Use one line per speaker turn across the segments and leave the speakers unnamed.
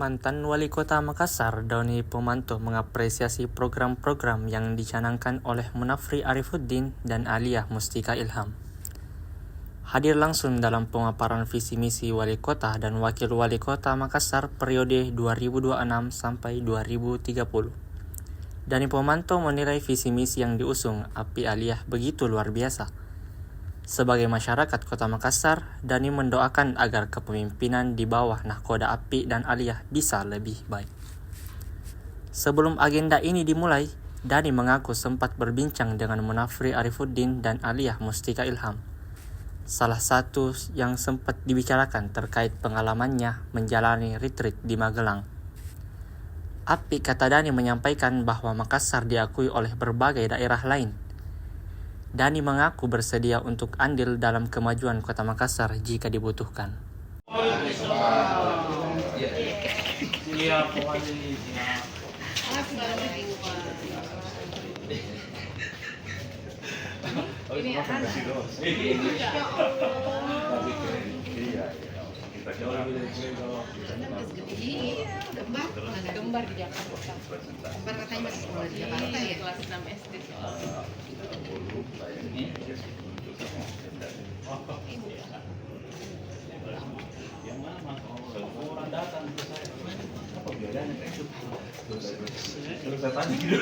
Mantan Wali Kota Makassar, Doni Pomanto mengapresiasi program-program yang dicanangkan oleh Munafri Arifuddin dan Aliyah Mustika Ilham. Hadir langsung dalam pemaparan visi misi Wali Kota dan Wakil Wali Kota Makassar periode 2026 sampai 2030. Dani Pomanto menilai visi misi yang diusung API Aliyah begitu luar biasa. Sebagai masyarakat Kota Makassar, Dani mendoakan agar kepemimpinan di bawah nahkoda API dan Aliyah bisa lebih baik. Sebelum agenda ini dimulai, Dani mengaku sempat berbincang dengan Munafri Arifuddin dan Aliyah Mustika Ilham. Salah satu yang sempat dibicarakan terkait pengalamannya menjalani retreat di Magelang. API, kata Dani, menyampaikan bahwa Makassar diakui oleh berbagai daerah lain. Dani mengaku bersedia untuk andil dalam kemajuan Kota Makassar jika dibutuhkan.
Gembar di Jakarta. Gembar katanya masih sekolah di Jakarta ya? Kelas 6 SD.
Yang mana orang datang ke saya, apa bedanya itu? Terus saya tanya gitu.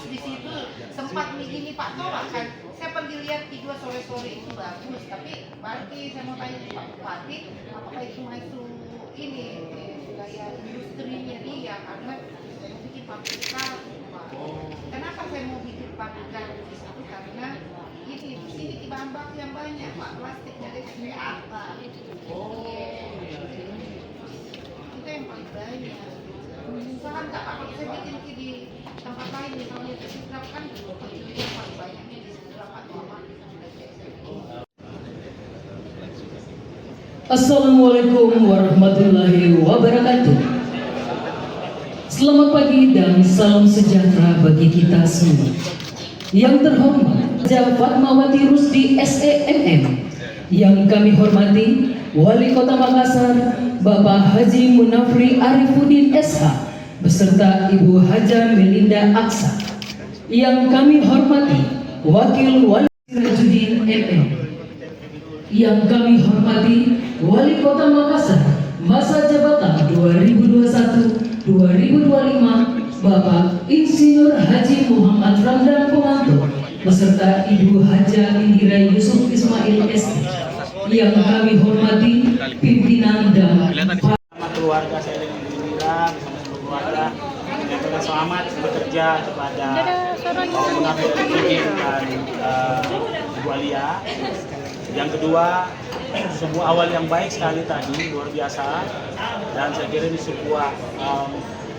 Di situ sempat begini Pak Torak kan, saya pergi lihat di 2 sore-sore itu bagus, tapi berarti saya mau tanya Pak Bupati, apakah itu masuk ini gaya industrinya dia, karena saya mau bikin pabrikan. Kenapa saya mau bikin pabrikan di situ? Karena ini di sini bahan baku yang banyak Pak, plastik dari apa? Itu yang paling banyak. Misalkan nggak apa saya bikin di tempat lain, misalnya di Sidrap kan itu yang paling banyaknya di Sidrap atau apa.
Assalamualaikum warahmatullahi wabarakatuh. Selamat pagi dan salam sejahtera bagi kita semua. Yang terhormat Raja Fatmawati Rusdi SEMM, yang kami hormati Wali Kota Makassar Bapak Haji Munafri Arifuddin SH beserta Ibu Haja Melinda Aksa, yang kami hormati Wakil Wali Sirajuddin MM, yang kami hormati Wali Kota Makassar masa jabatan 2021-2025 Bapak Insinyur Haji Muhammad Ramdan Pomanto beserta Ibu Haja Indira Yusuf Ismail ST, yang kami hormati pimpinan dan
keluarga saya dengan gembira bersama keluarga, yang selamat bekerja kepada Munafri Arifuddin dan Ibu Aliyah. Yang kedua, sebuah awal yang baik sekali tadi, luar biasa, dan saya kira ini sebuah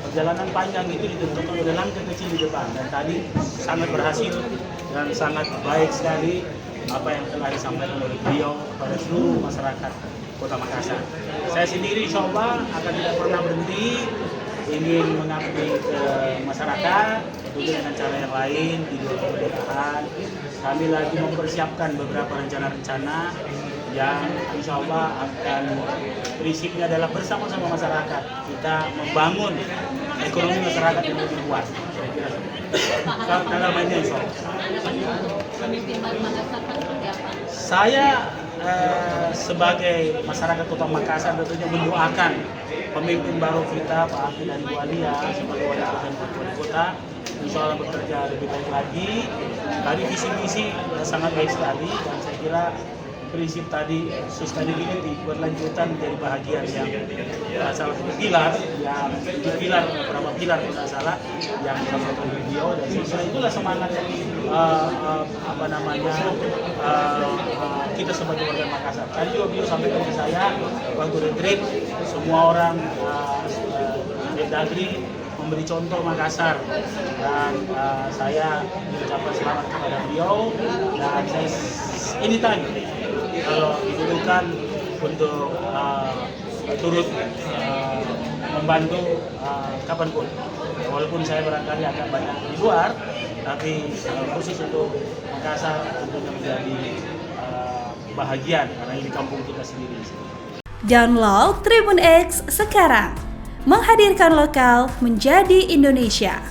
perjalanan panjang itu ditentukan oleh langkah kecil di depan, dan tadi sangat berhasil dan sangat baik sekali apa yang telah disampaikan oleh beliau kepada seluruh masyarakat Kota Makassar. Saya sendiri insya Allah akan tidak pernah berhenti ingin mengabdi ke masyarakat, tentunya dengan cara yang lain di luar pemerintahan. Kami lagi mempersiapkan beberapa rencana-rencana yang insya Allah akan prinsipnya adalah bersama-sama masyarakat kita membangun ekonomi masyarakat yang lebih kuat. Saya kira dalam ini insya Allah. Saya sebagai masyarakat Kota Makassar tentunya mendoakan pemimpin baru kita Pak Akil dan Bu Aliyah sebagai wali kota dan wali kota insya Allah bekerja lebih baik lagi. Tadi visi misi sangat baik sekali, dan saya kira prinsip tadi sustainability berlanjutan menjadi bahagian yang salah satu pilar yang menjadi pilar beberapa pilar kalau tidak salah yang sama beliau, dan itulah semangat kita sebagai warga Makassar. Tadi juga beliau sampaikan ke saya waktu retreat, semua orang Mendagri memberi contoh Makassar, dan saya mengucapkan selamat kepada beliau, dan saya anytime kalau dibutuhkan untuk turut membantu kapanpun, walaupun saya barangkali agak banyak di luar, tapi khusus untuk Makassar tentunya menjadi bahagian karena ini kampung kita sendiri.
Download Tribun X sekarang, menghadirkan lokal menjadi Indonesia.